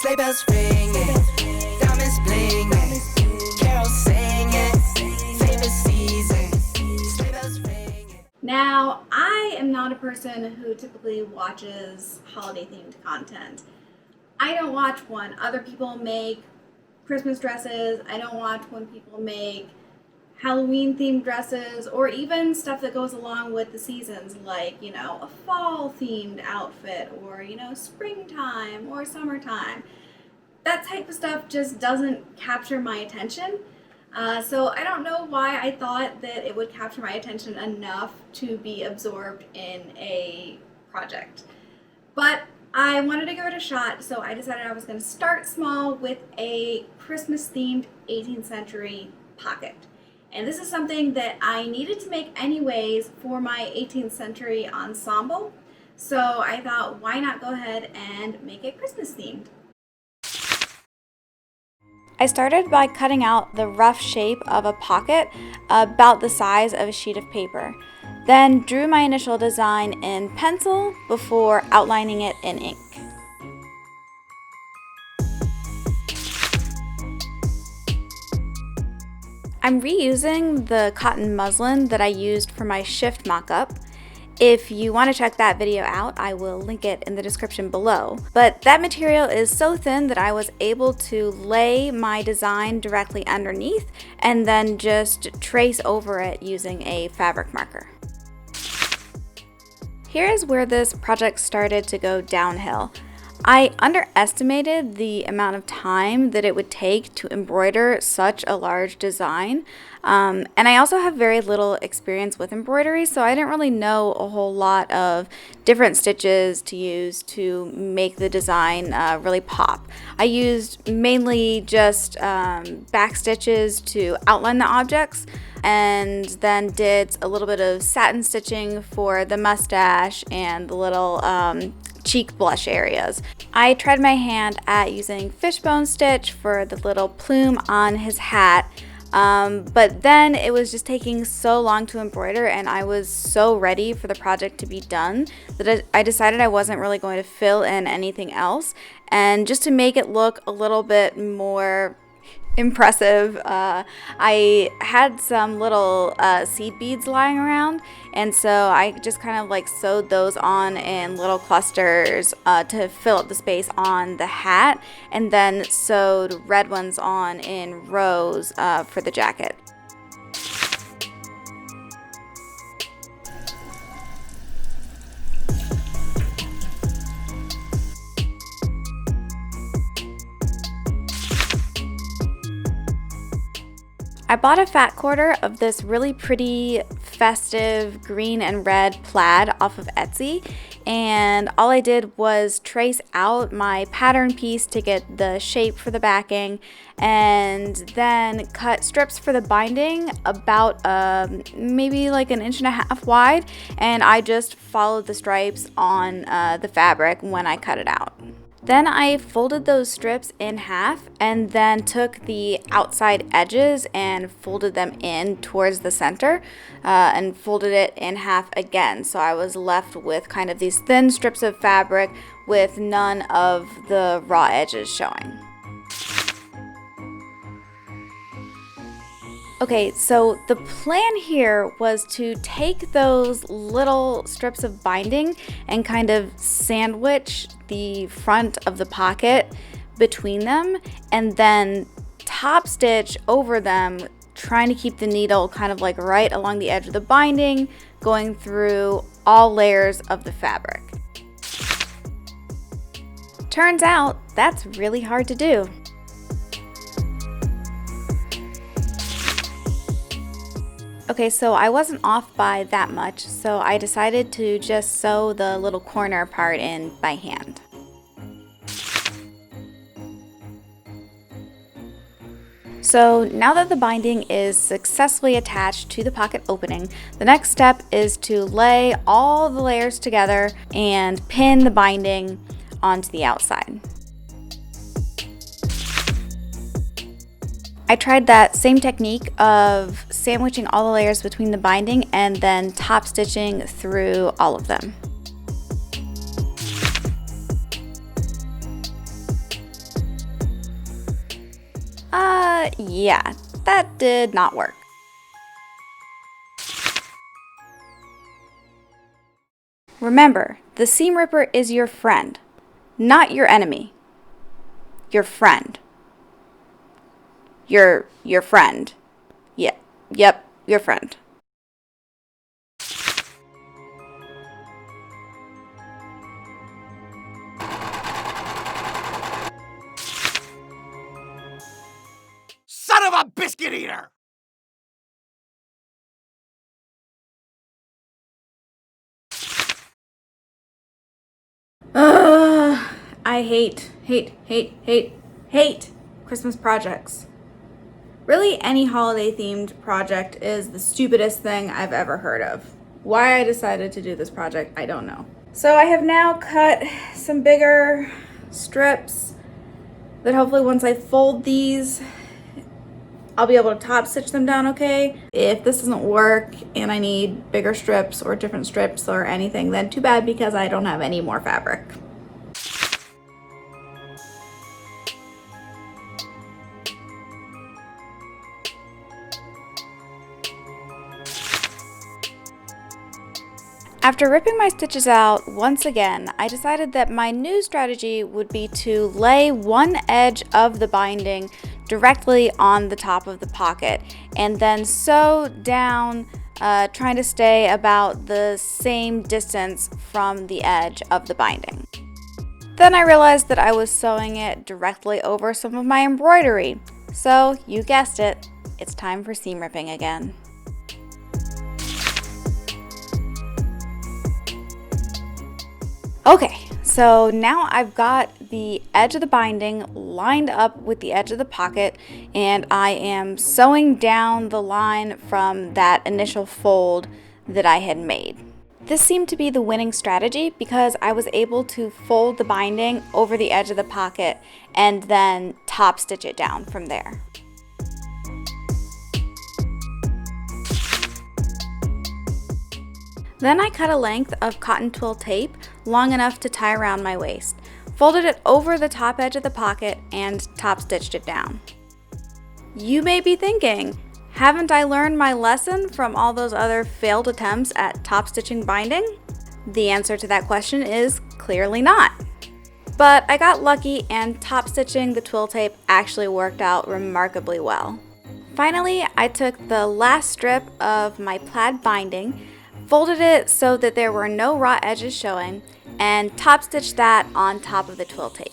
Sleigh bells ringing, diamonds blinging, carols singing, famous season, sleigh bells ringing. Now, I am not a person who typically watches holiday-themed content. I don't watch when other people make Christmas dresses. I don't watch when people make Halloween-themed dresses, or even stuff that goes along with the seasons, like, a fall-themed outfit, or, springtime or summertime. That type of stuff just doesn't capture my attention. So I don't know why I thought that it would capture my attention enough to be absorbed in a project. But I wanted to give it a shot, so I decided I was going to start small with a Christmas-themed 18th century pocket. And this is something that I needed to make anyways for my 18th century ensemble. So I thought, why not go ahead and make it Christmas themed? I started by cutting out the rough shape of a pocket about the size of a sheet of paper. Then drew my initial design in pencil before outlining it in ink. I'm reusing the cotton muslin that I used for my shift mock-up. If you want to check that video out, I will link it in the description below. But that material is so thin that I was able to lay my design directly underneath and then just trace over it using a fabric marker. Here is where this project started to go downhill. I underestimated the amount of time that it would take to embroider such a large design, and I also have very little experience with embroidery, so I didn't really know a whole lot of different stitches to use to make the design really pop. I used mainly just back stitches to outline the objects, and then did a little bit of satin stitching for the mustache and the little cheek blush areas. I tried my hand at using fishbone stitch for the little plume on his hat, but then it was just taking so long to embroider, and I was so ready for the project to be done that I decided I wasn't really going to fill in anything else. And just to make it look a little bit more impressive, I had some little seed beads lying around, and so I just kind of like sewed those on in little clusters to fill up the space on the hat, and then sewed red ones on in rows for the jacket. I bought a fat quarter of this really pretty festive green and red plaid off of Etsy, and all I did was trace out my pattern piece to get the shape for the backing, and then cut strips for the binding about maybe like 1.5 inches wide, and I just followed the stripes on the fabric when I cut it out. Then I folded those strips in half and then took the outside edges and folded them in towards the center and folded it in half again. So I was left with kind of these thin strips of fabric with none of the raw edges showing. Okay, so the plan here was to take those little strips of binding and kind of sandwich the front of the pocket between them, and then top stitch over them, trying to keep the needle kind of like right along the edge of the binding, going through all layers of the fabric. Turns out that's really hard to do. Okay, so I wasn't off by that much, so I decided to just sew the little corner part in by hand. So now that the binding is successfully attached to the pocket opening, the next step is to lay all the layers together and pin the binding onto the outside. I tried that same technique of sandwiching all the layers between the binding and then top stitching through all of them. Yeah, that did not work. Remember, the seam ripper is your friend, not your enemy. Your friend. Your friend. Yeah, yep, your friend. Son of a biscuit eater! I hate Christmas projects. Really, any holiday themed project is the stupidest thing I've ever heard of. Why I decided to do this project, I don't know. So I have now cut some bigger strips that hopefully once I fold these, I'll be able to top stitch them down okay. If this doesn't work and I need bigger strips or different strips or anything, then too bad, because I don't have any more fabric. After ripping my stitches out once again, I decided that my new strategy would be to lay one edge of the binding directly on the top of the pocket and then sew down, trying to stay about the same distance from the edge of the binding. Then I realized that I was sewing it directly over some of my embroidery. So, you guessed it, it's time for seam ripping again. Okay, so now I've got the edge of the binding lined up with the edge of the pocket, and I am sewing down the line from that initial fold that I had made. This seemed to be the winning strategy because I was able to fold the binding over the edge of the pocket and then top stitch it down from there. Then I cut a length of cotton twill tape long enough to tie around my waist, folded it over the top edge of the pocket, and top stitched it down. You may be thinking, haven't I learned my lesson from all those other failed attempts at top stitching binding? The answer to that question is clearly not. But I got lucky, and top stitching the twill tape actually worked out remarkably well. Finally, I took the last strip of my plaid binding, folded it so that there were no raw edges showing, and top stitched that on top of the twill tape.